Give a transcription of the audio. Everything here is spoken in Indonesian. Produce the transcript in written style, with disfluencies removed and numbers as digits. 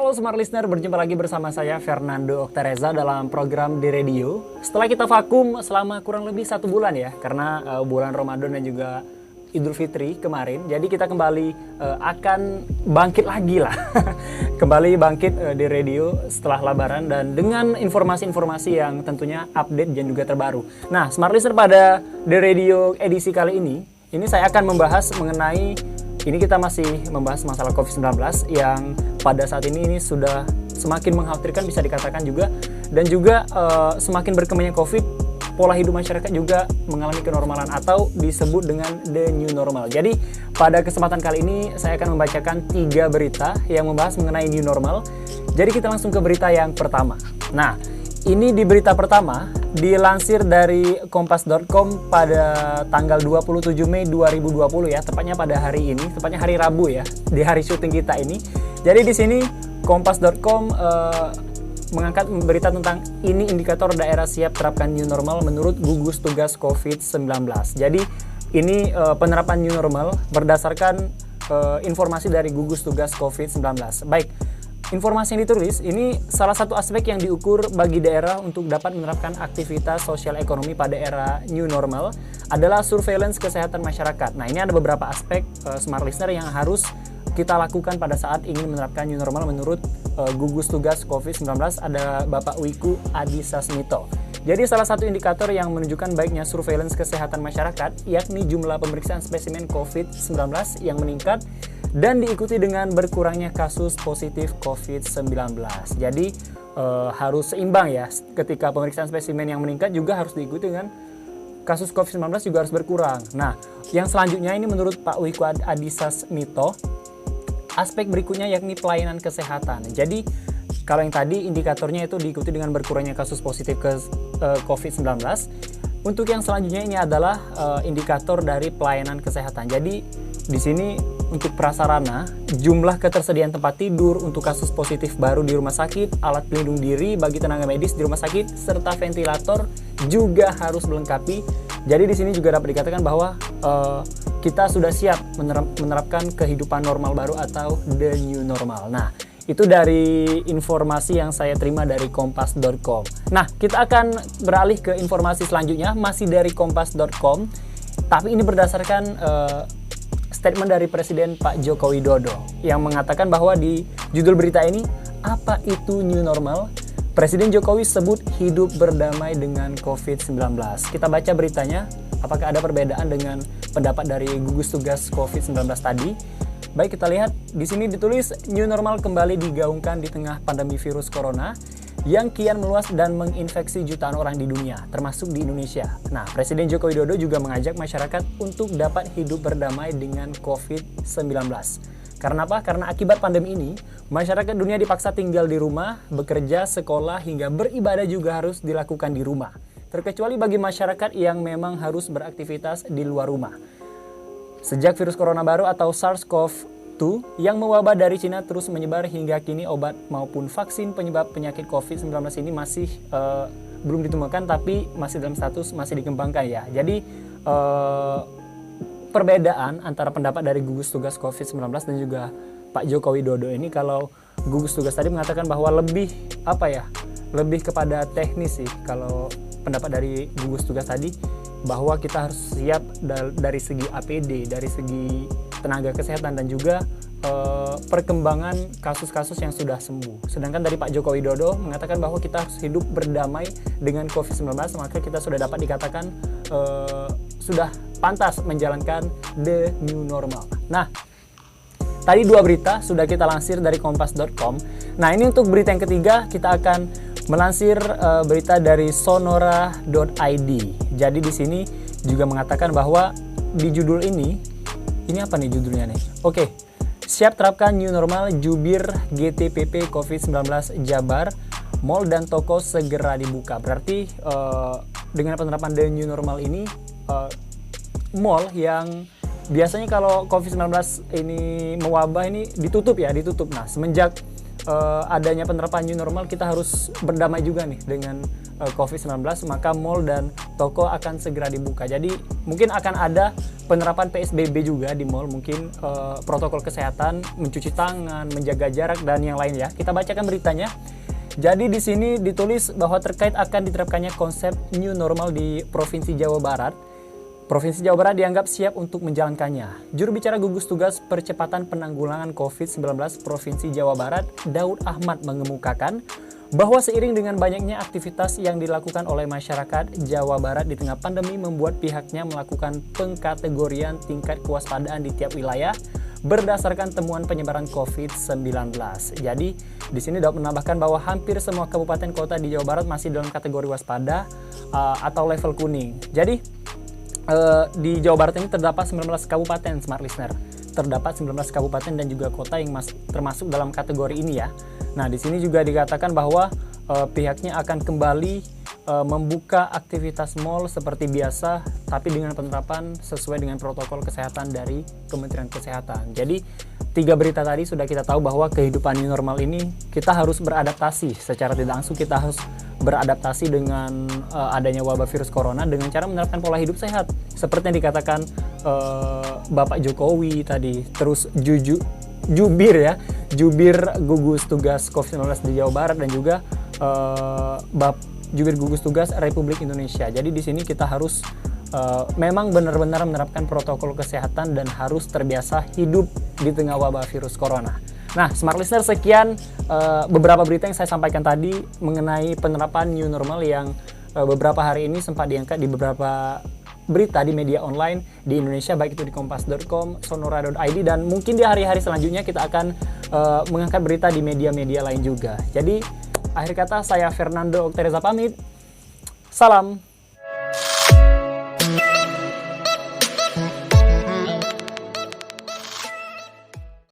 Halo Smart Listener, berjumpa lagi bersama saya Fernando Oktareza dalam program di radio. Setelah kita vakum selama kurang lebih 1 bulan ya, karena bulan Ramadan dan juga Idul Fitri kemarin. Jadi kita kembali akan bangkit lagi lah. Kembali bangkit di radio setelah Lebaran dan dengan informasi-informasi yang tentunya update dan juga terbaru. Nah, Smart Listener, pada di radio edisi kali ini saya akan membahas mengenai, ini kita masih membahas masalah COVID-19 yang pada saat ini sudah semakin mengkhawatirkan bisa dikatakan juga. Dan juga semakin berkembangnya COVID, pola hidup masyarakat juga mengalami kenormalan atau disebut dengan the new normal. Jadi pada kesempatan kali ini saya akan membacakan 3 berita yang membahas mengenai new normal. Jadi kita langsung ke berita yang pertama. Nah, ini di berita pertama dilansir dari kompas.com pada tanggal 27 Mei 2020 ya, tepatnya pada hari ini, tepatnya hari Rabu ya, di hari syuting kita ini. Jadi di sini kompas.com mengangkat berita tentang ini indikator daerah siap terapkan new normal menurut gugus tugas COVID-19. Jadi ini penerapan new normal berdasarkan informasi dari gugus tugas COVID-19. Baik, informasi yang ditulis ini salah satu aspek yang diukur bagi daerah untuk dapat menerapkan aktivitas sosial ekonomi pada era new normal adalah surveillance kesehatan masyarakat. Nah, ini ada beberapa aspek Smart Listener yang harus kita lakukan pada saat ingin menerapkan new normal menurut gugus tugas COVID-19, ada Bapak Wiku Adhisa Smito. Jadi salah satu indikator yang menunjukkan baiknya surveillance kesehatan masyarakat yakni jumlah pemeriksaan spesimen COVID-19 yang meningkat dan diikuti dengan berkurangnya kasus positif COVID-19. Jadi harus seimbang ya, ketika pemeriksaan spesimen yang meningkat juga harus diikuti dengan kasus COVID-19 juga harus berkurang. Nah, yang selanjutnya ini menurut Pak Wiku Adhisa Smito, aspek berikutnya yakni pelayanan kesehatan. Jadi kalau yang tadi indikatornya itu diikuti dengan berkurangnya kasus positif COVID-19. Untuk yang selanjutnya ini adalah indikator dari pelayanan kesehatan. Jadi di sini untuk prasarana, jumlah ketersediaan tempat tidur untuk kasus positif baru di rumah sakit, alat pelindung diri bagi tenaga medis di rumah sakit, serta ventilator juga harus melengkapi. Jadi di sini juga dapat dikatakan bahwa kita sudah siap menerapkan kehidupan normal baru atau the new normal. Nah, itu dari informasi yang saya terima dari kompas.com. Nah, kita akan beralih ke informasi selanjutnya, masih dari kompas.com, tapi ini berdasarkan statement dari Presiden Pak Joko Widodo yang mengatakan bahwa di judul berita ini, apa itu new normal? Presiden Jokowi sebut hidup berdamai dengan COVID-19. Kita baca beritanya, apakah ada perbedaan dengan pendapat dari gugus tugas COVID-19 tadi? Baik, kita lihat di sini ditulis new normal kembali digaungkan di tengah pandemi virus corona yang kian meluas dan menginfeksi jutaan orang di dunia, termasuk di Indonesia. Nah, Presiden Joko Widodo juga mengajak masyarakat untuk dapat hidup berdamai dengan COVID-19. Karena apa? Karena akibat pandemi ini, masyarakat dunia dipaksa tinggal di rumah, bekerja, sekolah, hingga beribadah juga harus dilakukan di rumah. Terkecuali bagi masyarakat yang memang harus beraktivitas di luar rumah. Sejak virus corona baru atau SARS-CoV-2 yang mewabah dari Cina terus menyebar hingga kini obat maupun vaksin penyebab penyakit COVID-19 ini masih belum ditemukan, tapi masih dalam status masih dikembangkan ya. Jadi perbedaan antara pendapat dari gugus tugas COVID-19 dan juga Pak Joko Widodo ini, kalau gugus tugas tadi mengatakan bahwa lebih kepada teknis sih. Kalau pendapat dari gugus tugas tadi bahwa kita harus siap dari segi APD, dari segi tenaga kesehatan dan juga perkembangan kasus-kasus yang sudah sembuh. Sedangkan dari Pak Joko Widodo mengatakan bahwa kita harus hidup berdamai dengan COVID-19, maka kita sudah dapat dikatakan sudah pantas menjalankan the new normal. Nah, tadi 2 berita sudah kita lansir dari kompas.com. Nah, ini untuk berita yang ketiga kita akan melansir berita dari sonora.id. Jadi di sini juga mengatakan bahwa di judul ini apa nih judulnya nih? Oke. Siap terapkan new normal, jubir GTPP COVID-19 Jabar, mal dan toko segera dibuka. Berarti dengan penerapan the new normal ini, mal yang biasanya kalau COVID-19 ini mewabah ini ditutup. Nah, semenjak adanya penerapan new normal, kita harus berdamai juga nih dengan COVID-19, maka mall dan toko akan segera dibuka. Jadi mungkin akan ada penerapan PSBB juga di mall, mungkin protokol kesehatan, mencuci tangan, menjaga jarak, dan yang lain ya. Kita bacakan beritanya. Jadi di sini ditulis bahwa terkait akan diterapkannya konsep new normal di Provinsi Jawa Barat. Provinsi Jawa Barat dianggap siap untuk menjalankannya. Juru bicara gugus tugas percepatan penanggulangan COVID-19 Provinsi Jawa Barat, Daud Ahmad, mengemukakan bahwa seiring dengan banyaknya aktivitas yang dilakukan oleh masyarakat Jawa Barat di tengah pandemi membuat pihaknya melakukan pengkategorian tingkat kewaspadaan di tiap wilayah berdasarkan temuan penyebaran COVID-19. Jadi, di sini dapat menambahkan bahwa hampir semua kabupaten kota di Jawa Barat masih dalam kategori waspada atau level kuning. Jadi, di Jawa Barat ini terdapat 19 kabupaten, Smart Listener. Terdapat 19 kabupaten dan juga kota yang termasuk dalam kategori ini ya. Nah, di sini juga dikatakan bahwa pihaknya akan kembali membuka aktivitas mal seperti biasa, tapi dengan penerapan sesuai dengan protokol kesehatan dari Kementerian Kesehatan. Jadi, 3 berita tadi sudah kita tahu bahwa kehidupan new normal ini kita harus beradaptasi. Secara tidak langsung kita harus beradaptasi dengan adanya wabah virus corona dengan cara menerapkan pola hidup sehat. Seperti yang dikatakan Bapak Jokowi tadi, terus Jubir gugus tugas COVID-19 di Jawa Barat dan juga Jubir gugus tugas Republik Indonesia. Jadi di sini kita harus memang benar-benar menerapkan protokol kesehatan dan harus terbiasa hidup di tengah wabah virus corona. Nah, Smart Listener, sekian beberapa berita yang saya sampaikan tadi mengenai penerapan new normal yang beberapa hari ini sempat diangkat di beberapa berita di media online di Indonesia, baik itu di kompas.com, sonora.id, dan mungkin di hari-hari selanjutnya kita akan mengangkat berita di media-media lain juga. Jadi, akhir kata saya Fernando Oktereza pamit. Salam.